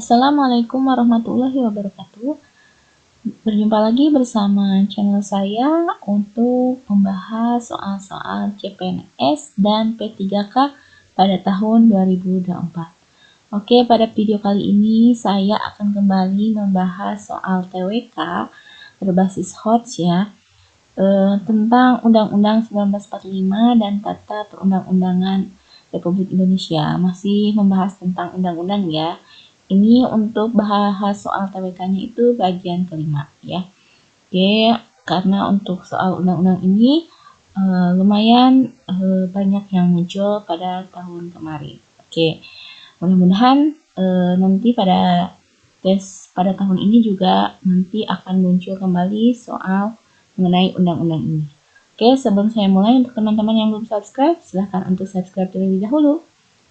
Assalamualaikum warahmatullahi wabarakatuh. Berjumpa lagi bersama channel saya untuk membahas soal-soal CPNS dan P3K pada tahun 2024. Oke, pada video kali ini saya akan kembali membahas soal TWK berbasis HOTS ya, tentang Undang-Undang 1945 dan Tata Perundang-undangan Republik Indonesia. Masih membahas tentang undang-undang ya. Ini untuk bahas soal TWK-nya itu bagian kelima ya. Oke, karena untuk soal undang-undang ini lumayan banyak yang muncul pada tahun kemarin. Oke, mudah-mudahan nanti pada tes pada tahun ini juga nanti akan muncul kembali soal mengenai undang-undang ini. Oke, sebelum saya mulai, untuk teman-teman yang belum subscribe, silahkan untuk subscribe terlebih dahulu.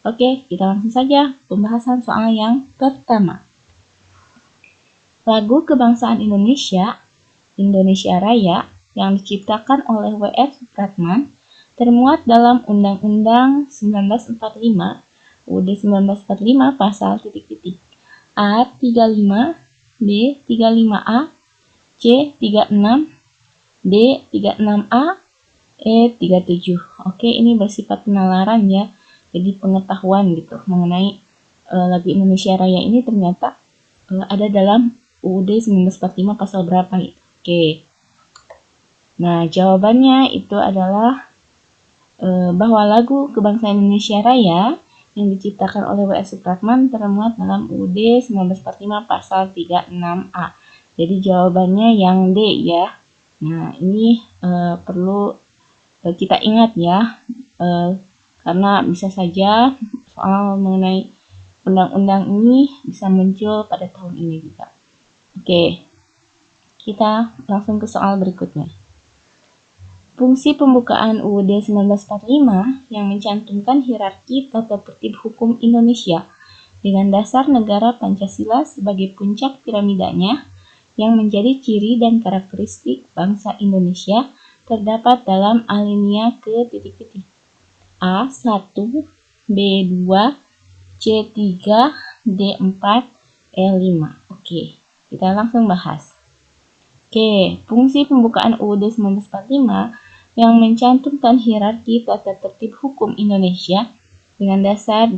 Oke, kita langsung saja pembahasan soal yang pertama. Lagu kebangsaan Indonesia, Indonesia Raya, yang diciptakan oleh W.F. Supratman, termuat dalam Undang-Undang 1945, UUD 1945 pasal titik-titik A 35, B 35A, C 36, D 36A, E 37. Oke, ini bersifat penalaran ya. Jadi pengetahuan gitu mengenai lagu Indonesia Raya ini ternyata ada dalam UUD 1945 pasal berapa gitu. Oke. Nah, jawabannya itu adalah bahwa lagu kebangsaan Indonesia Raya yang diciptakan oleh W.F. Supratman termuat dalam UUD 1945 pasal 36A. Jadi jawabannya yang D ya. Nah, ini perlu kita ingat ya. Karena bisa saja soal mengenai undang-undang ini bisa muncul pada tahun ini juga. Oke, kita langsung ke soal berikutnya. Fungsi pembukaan UUD 1945 yang mencantumkan hierarki tata tertib hukum Indonesia dengan dasar negara Pancasila sebagai puncak piramidanya yang menjadi ciri dan karakteristik bangsa Indonesia terdapat dalam alinea ke titik-titik A1, B2, C3, D4, E5. Oke, kita langsung bahas. Oke, fungsi pembukaan UUD 1945 yang mencantumkan hierarki tata tertib hukum Indonesia dengan dasar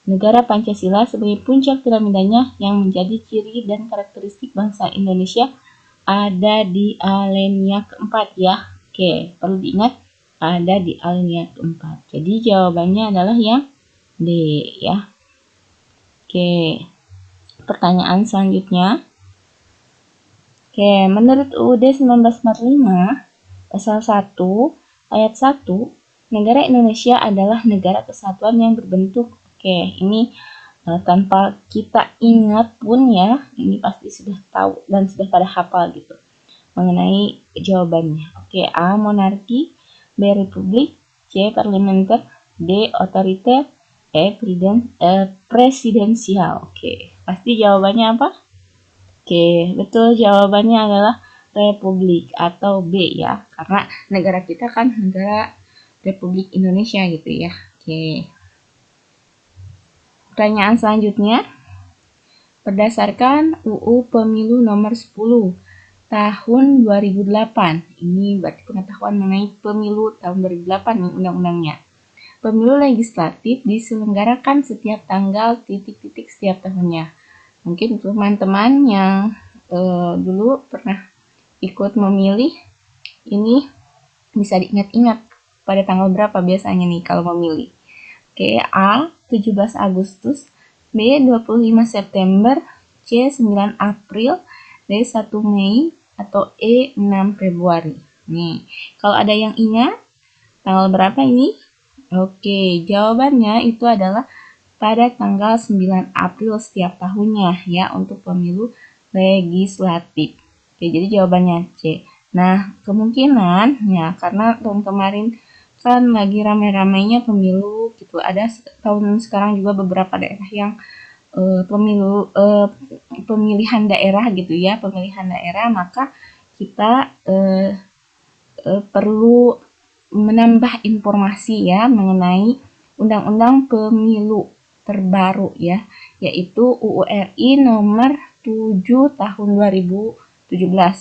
negara Pancasila sebagai puncak piramidanya yang menjadi ciri dan karakteristik bangsa Indonesia ada di alinea keempat ya. Oke, perlu diingat ada di alinea keempat. Jadi jawabannya adalah yang D ya. Oke, pertanyaan selanjutnya. Oke, menurut UUD 1945 pasal 1 ayat 1, negara Indonesia adalah negara kesatuan yang berbentuk. Oke, ini tanpa kita ingat pun ya, ini pasti sudah tahu dan sudah pada hafal gitu mengenai jawabannya. Oke, A monarki, B republik, C parlementer, D otoriter, E presidensial. Oke, pasti jawabannya apa? Oke, betul, jawabannya adalah republik atau B ya, karena negara kita kan negara Republik Indonesia gitu ya. Oke. Pertanyaan selanjutnya. Berdasarkan UU Pemilu nomor 10 tahun 2008. Ini berarti pengetahuan mengenai pemilu tahun 2008 nih undang-undangnya. Pemilu legislatif diselenggarakan setiap tanggal titik-titik setiap tahunnya. Mungkin teman-teman yang dulu pernah ikut memilih, ini bisa diingat-ingat pada tanggal berapa biasanya nih kalau memilih. Oke, A 17 Agustus, B 25 September, C 9 April, D 1 Mei, atau E 6 Februari. Nih, kalau ada yang ingat tanggal berapa ini? Oke, jawabannya itu adalah pada tanggal 9 April setiap tahunnya ya untuk pemilu legislatif. Oke, jadi jawabannya C. Nah, kemungkinan ya karena tahun kemarin kan lagi rame-ramenya pemilu gitu. Ada tahun sekarang juga beberapa daerah yang pemilihan daerah gitu ya, pemilihan daerah, maka kita perlu menambah informasi ya mengenai undang-undang pemilu terbaru ya, yaitu UU RI nomor 7 tahun 2017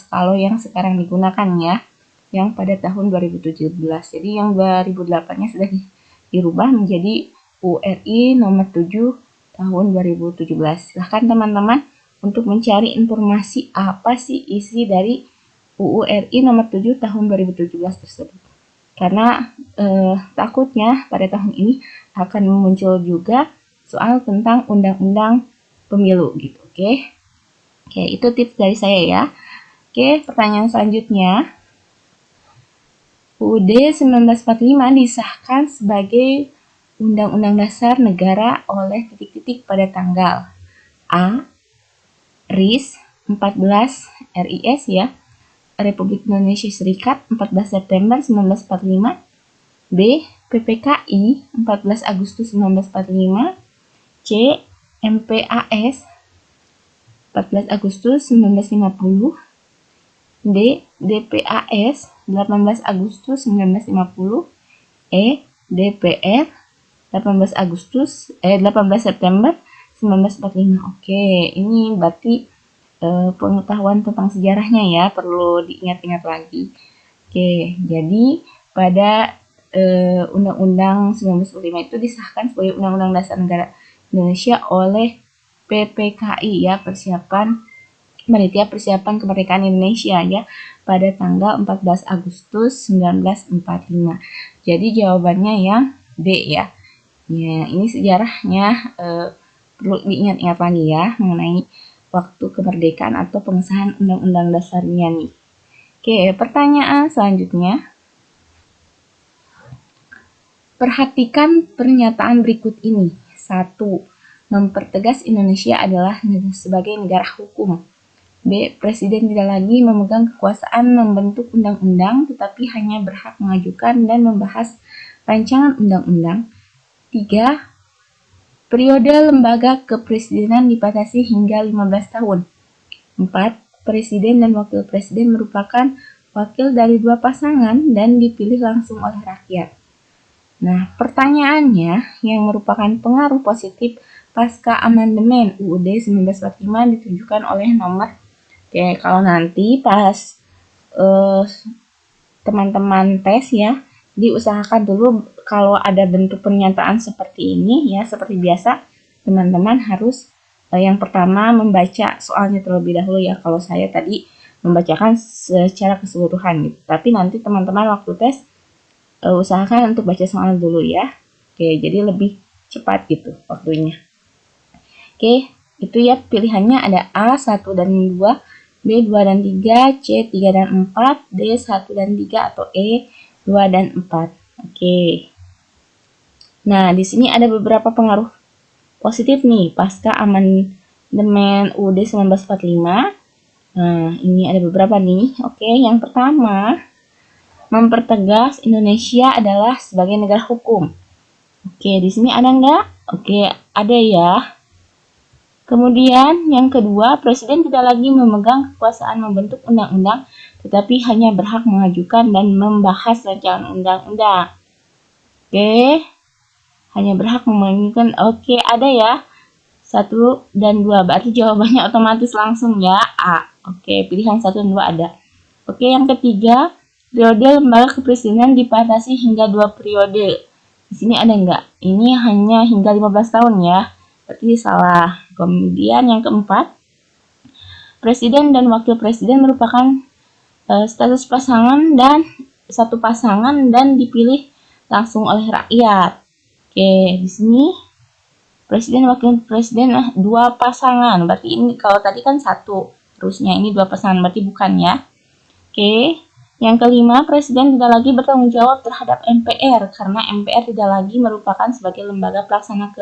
kalau yang sekarang digunakan ya, yang pada tahun 2017. Jadi yang 2008-nya sudah dirubah menjadi UU RI nomor 7 tahun 2017. Silahkan teman-teman untuk mencari informasi apa sih isi dari UU RI nomor 7 tahun 2017 tersebut. Karena takutnya pada tahun ini akan muncul juga soal tentang undang-undang pemilu gitu. Oke, itu tips dari saya ya. Oke, pertanyaan selanjutnya. UUD 1945 disahkan sebagai Undang-Undang Dasar Negara oleh titik-titik pada tanggal A. RIS 14 RIS ya, Republik Indonesia Serikat 14 September 1945. B. PPKI 14 Agustus 1945. C. MPAS 14 Agustus 1950. D. DPAS 18 Agustus 1950. E. DPR 18 September 1945. Oke, ini berarti pengetahuan tentang sejarahnya ya, perlu diingat-ingat lagi. Oke, jadi pada Undang-Undang 1945 itu disahkan sebagai Undang-Undang Dasar Negara Indonesia oleh PPKI ya, Panitia Persiapan Kemerdekaan Indonesia ya, pada tanggal 14 Agustus 1945. Jadi jawabannya yang D ya. Ya, ini sejarahnya perlu diingat-ingat lagi ya mengenai waktu kemerdekaan atau pengesahan Undang-Undang Dasarnya nih. Oke, pertanyaan selanjutnya. Perhatikan pernyataan berikut ini. 1. Mempertegas Indonesia adalah sebagai negara hukum. B. Presiden tidak lagi memegang kekuasaan membentuk undang-undang, tetapi hanya berhak mengajukan dan membahas rancangan undang-undang. 3. Periode lembaga kepresidenan dibatasi hingga 15 tahun. 4. Presiden dan wakil presiden merupakan wakil dari dua pasangan dan dipilih langsung oleh rakyat. Nah, pertanyaannya yang merupakan pengaruh positif pasca amandemen UUD 1945 ditunjukkan oleh nomor. Oke, kalau nanti pas teman-teman tes ya, diusahakan dulu kalau ada bentuk pernyataan seperti ini ya, seperti biasa teman-teman harus yang pertama membaca soalnya terlebih dahulu ya. Kalau saya tadi membacakan secara keseluruhan gitu, tapi nanti teman-teman waktu tes usahakan untuk baca soal dulu ya. Oke, jadi lebih cepat gitu waktunya. Oke, itu ya pilihannya ada A, 1 dan 2, B, 2 dan 3, C, 3 dan 4, D, 1 dan 3, atau E, 2 dan 4. Oke. Nah, di sini ada beberapa pengaruh positif nih pasca amandemen UUD 1945. Nah, ini ada beberapa nih. Oke, yang pertama, mempertegas Indonesia adalah sebagai negara hukum. Oke, di sini ada nggak? Oke, ada ya. Kemudian yang kedua, Presiden tidak lagi memegang kekuasaan membentuk undang-undang, tetapi hanya berhak mengajukan dan membahas rancangan undang-undang. Oke, hanya berhak mengajukan. Oke, ada ya. 1 dan 2, berarti jawabannya otomatis langsung ya, A. Oke, pilihan 1 dan 2 ada. Oke, yang ketiga, periode lembaga kepresidenan dibatasi hingga 2 periode. Di sini ada nggak? Ini hanya hingga 15 tahun ya. Berarti salah. Kemudian yang keempat, presiden dan wakil presiden merupakan status pasangan dan satu pasangan dan dipilih langsung oleh rakyat. Oke, di sini presiden wakil presiden dua pasangan. Berarti ini kalau tadi kan satu, terusnya ini dua pasangan, berarti bukan ya. Oke, yang kelima, presiden tidak lagi bertanggung jawab terhadap MPR karena MPR tidak lagi merupakan sebagai lembaga pelaksana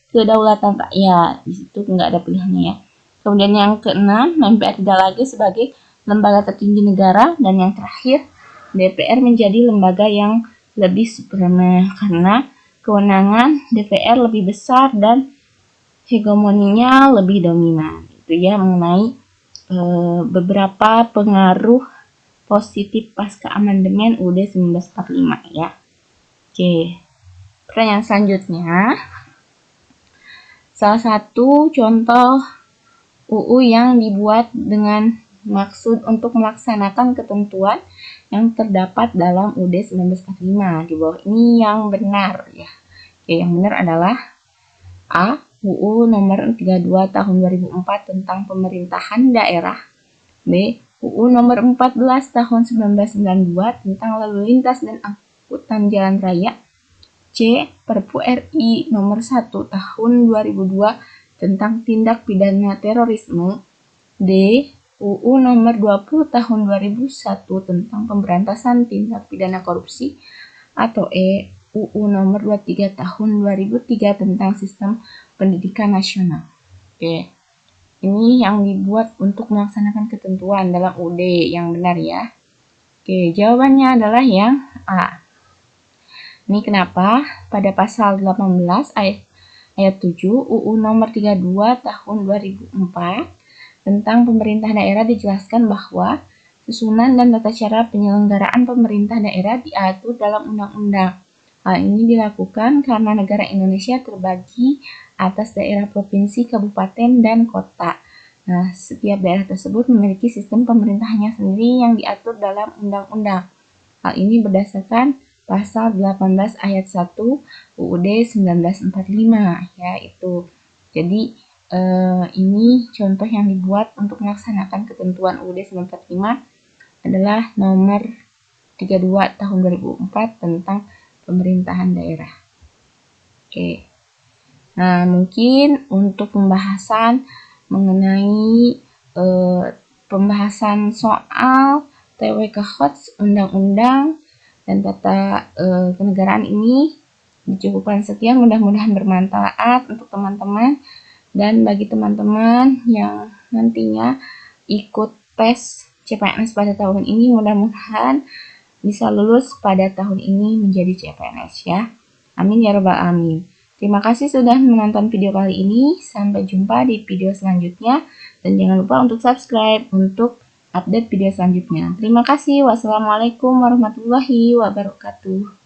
kedaulatan rakyat. Di situ nggak ada pilihannya ya. Kemudian yang keenam, MPR tidak lagi sebagai lembaga tertinggi negara, dan yang terakhir, DPR menjadi lembaga yang lebih suprema karena kewenangan DPR lebih besar dan hegemoninya lebih dominan. Itu ya mengenai beberapa pengaruh positif pasca amandemen UUD 1945 ya. Oke. Pertanyaan selanjutnya. salah satu contoh UU yang dibuat dengan maksud untuk melaksanakan ketentuan yang terdapat dalam UUD 1945. Di bawah ini yang benar ya. Oke, yang benar adalah A. UU nomor 32 tahun 2004 tentang pemerintahan daerah. B. UU nomor 14 tahun 1992 tentang lalu lintas dan angkutan jalan raya. C. Perpu RI nomor 1 tahun 2002 tentang tindak pidana terorisme. D. UU nomor 20 tahun 2001 tentang pemberantasan tindak pidana korupsi. Atau E. UU nomor 23 tahun 2003 tentang sistem pendidikan nasional. Oke. Ini yang dibuat untuk melaksanakan ketentuan dalam UUD yang benar ya. Oke, jawabannya adalah yang A. Ini kenapa? Pada pasal 18 ayat 7 UU nomor 32 tahun 2004 tentang pemerintah daerah dijelaskan bahwa susunan dan tata cara penyelenggaraan pemerintah daerah diatur dalam undang-undang. Hal ini dilakukan karena negara Indonesia terbagi atas daerah provinsi, kabupaten, dan kota. Nah, setiap daerah tersebut memiliki sistem pemerintahannya sendiri yang diatur dalam undang-undang. Hal ini berdasarkan pasal 18 ayat 1 UUD 1945 ya itu. Jadi ini contoh yang dibuat untuk melaksanakan ketentuan UUD 1945 adalah nomor 32 tahun 2004 tentang pemerintahan daerah. Oke. Nah, mungkin untuk pembahasan mengenai pembahasan soal TWK HOTS, undang-undang dan tata kenegaraan ini dicukupkan sekian. Mudah-mudahan bermanfaat untuk teman-teman dan bagi teman-teman yang nantinya ikut tes CPNS pada tahun ini, mudah-mudahan bisa lulus pada tahun ini menjadi CPNS ya. Amin ya robbal alamin. Terima kasih sudah menonton video kali ini. Sampai jumpa di video selanjutnya. Dan jangan lupa untuk subscribe untuk update video selanjutnya. Terima kasih. Wassalamualaikum warahmatullahi wabarakatuh.